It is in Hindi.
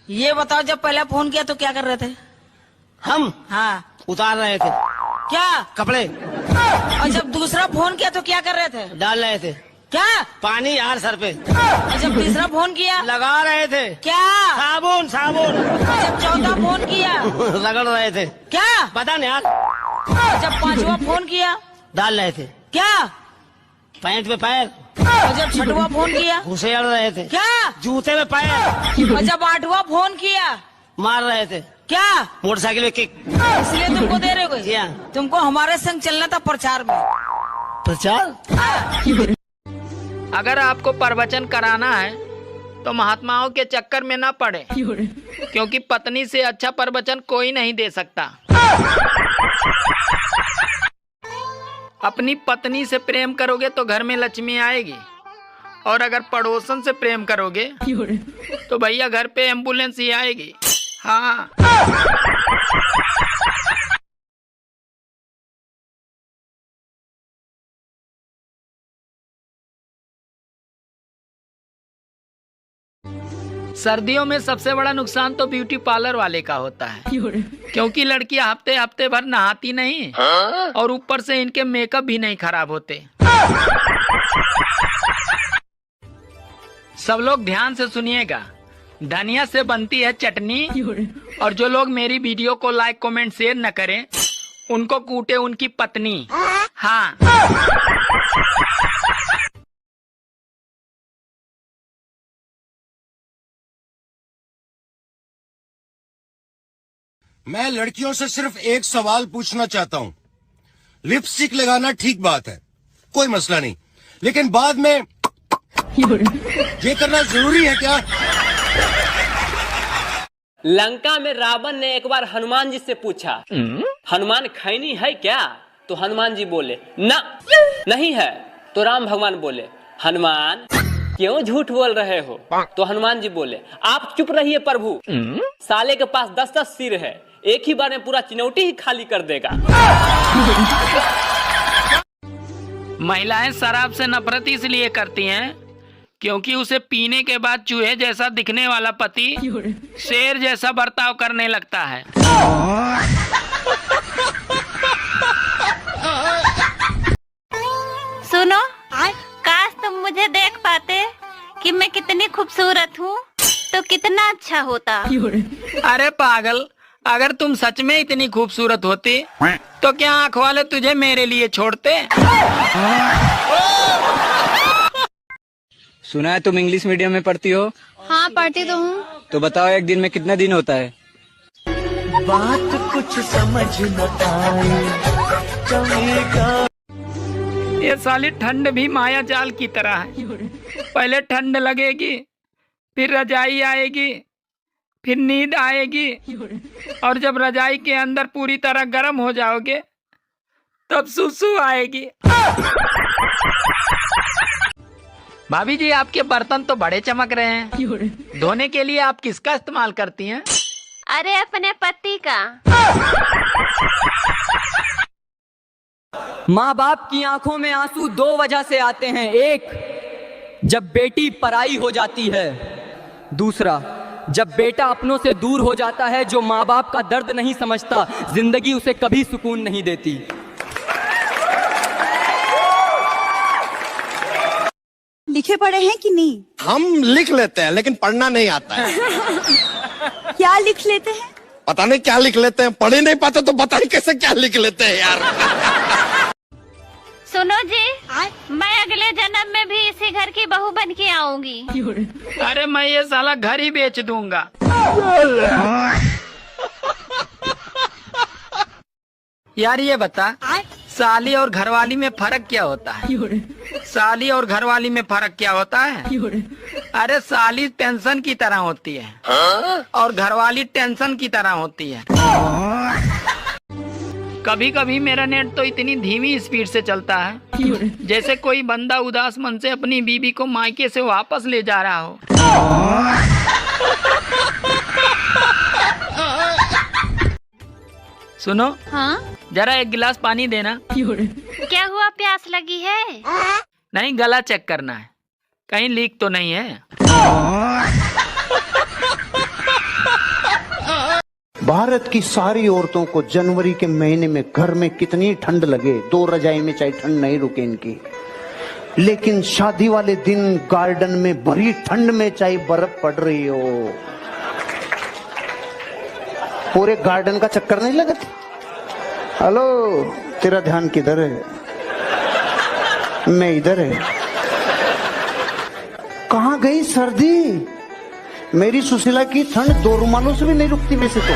ये बताओ, जब पहले फोन किया तो क्या कर रहे थे? हम हाँ, उतार रहे थे क्या? कपड़े। और जब दूसरा फोन किया तो क्या कर रहे थे? डाल रहे थे क्या? पानी यार सर पे। और जब तीसरा फोन किया? लगा रहे थे। क्या? साबुन साबुन। और जब चौथा फोन किया? रगड़ रहे थे। क्या? पता नहीं यार। और जब पांचवा फोन किया? डाल रहे थे क्या? पैंट में पैर। और जब छठवा फोन किया? घुसेड़ रहे थे। क्या? जूते में पैर। और जब आठवां फोन किया? मार रहे थे। क्या? मोटरसाइकिल में किक। इसलिए तुमको दे रहे हो कोई? क्या? तुमको हमारे संग चलना था प्रचार में। प्रचार? अगर आपको प्रवचन कराना है तो महात्माओं के चक्कर में ना पड़े, क्योंकि पत्नी से अच्छा प्रवचन कोई नहीं दे सकता। अपनी पत्नी से प्रेम करोगे तो घर में लक्ष्मी आएगी, और अगर पड़ोसन से प्रेम करोगे तो भैया घर पे एम्बुलेंस ही आएगी। हाँ। सर्दियों में सबसे बड़ा नुकसान तो ब्यूटी पार्लर वाले का होता है, क्योंकि लड़कियां हफ्ते हफ्ते भर नहाती नहीं और ऊपर से इनके मेकअप भी नहीं खराब होते। सब लोग ध्यान से सुनिएगा, धनिया से बनती है चटनी, और जो लोग मेरी वीडियो को लाइक कमेंट शेयर न करें उनको कूटे उनकी पत्नी। हाँ। मैं लड़कियों से सिर्फ एक सवाल पूछना चाहता हूं। लिपस्टिक लगाना ठीक बात है, कोई मसला नहीं, लेकिन बाद में ये करना जरूरी है क्या? लंका में रावण ने एक बार हनुमान जी से पूछा, हनुमान खैनी है क्या? तो हनुमान जी बोले ना, नहीं है। तो राम भगवान बोले, हनुमान क्यों झूठ बोल रहे हो? तो हनुमान जी बोले, आप चुप रहिए प्रभु, साले के पास 10-10 सिर है, एक ही बार में पूरा चिनौटी ही खाली कर देगा। महिलाएं शराब से नफरत इसलिए करती हैं क्योंकि उसे पीने के बाद चूहे जैसा दिखने वाला पति शेर जैसा बर्ताव करने लगता है। सुनो, काश तुम मुझे देख पाते कि मैं कितनी खूबसूरत हूँ तो कितना अच्छा होता। अरे पागल, अगर तुम सच में इतनी खूबसूरत होती तो क्या आँख वाले तुझे मेरे लिए छोड़ते? सुना है तुम इंग्लिश मीडियम में पढ़ती हो? हाँ, पढ़ती तो हूँ। तो बताओ, एक दिन में कितना दिन होता है? बात कुछ समझ न आए, चलेगा। ये साली ठंड भी माया जाल की तरह है। पहले ठंड लगेगी, फिर रजाई आएगी, फिर नींद आएगी, और जब रजाई के अंदर पूरी तरह गर्म हो जाओगे तब सुसु आएगी। भाभी जी, आपके बर्तन तो बड़े चमक रहे हैं। धोने के लिए आप किसका इस्तेमाल करती हैं? अरे अपने पति का। माँ बाप की आंखों में आंसू 2 वजह से आते हैं। एक, जब बेटी पराई हो जाती है। दूसरा, जब बेटा अपनों से दूर हो जाता है। जो माँ बाप का दर्द नहीं समझता, जिंदगी उसे कभी सुकून नहीं देती। लिखे पढ़े हैं कि नहीं? हम लिख लेते हैं लेकिन पढ़ना नहीं आता है। क्या लिख लेते हैं? पता नहीं क्या लिख लेते हैं, पढ़ ही नहीं पाते तो पता नहीं कैसे क्या लिख लेते हैं यार। सुनो जी, मैं अगले जन्म में भी इसी घर की बहू बन के आऊंगी। अरे मैं ये साला घर ही बेच दूंगा। यार ये बता, साली और घरवाली में फर्क क्या होता है? साली और घरवाली में फर्क क्या होता है? अरे साली पेंशन की तरह होती है और घरवाली टेंशन की तरह होती है। कभी कभी मेरा नेट तो इतनी धीमी स्पीड से चलता है जैसे कोई बंदा उदास मन से अपनी बीबी को मायके से वापस ले जा रहा हो। सुनो, हाँ? जरा एक गिलास पानी देना। क्या हुआ, प्यास लगी है? नहीं, गला चेक करना है, कहीं लीक तो नहीं है। भारत की सारी औरतों को जनवरी के महीने में घर में कितनी ठंड लगे, 2 रजाई में चाहे ठंड नहीं रुके इनकी, लेकिन शादी वाले दिन गार्डन में भरी ठंड में चाहे बर्फ पड़ रही हो, पूरे गार्डन का चक्कर नहीं लगता। हेलो, तेरा ध्यान किधर है? मैं इधर है। कहां गई सर्दी? मेरी सुशीला की ठंड 2 रुमालों से भी नहीं रुकती वैसे तो।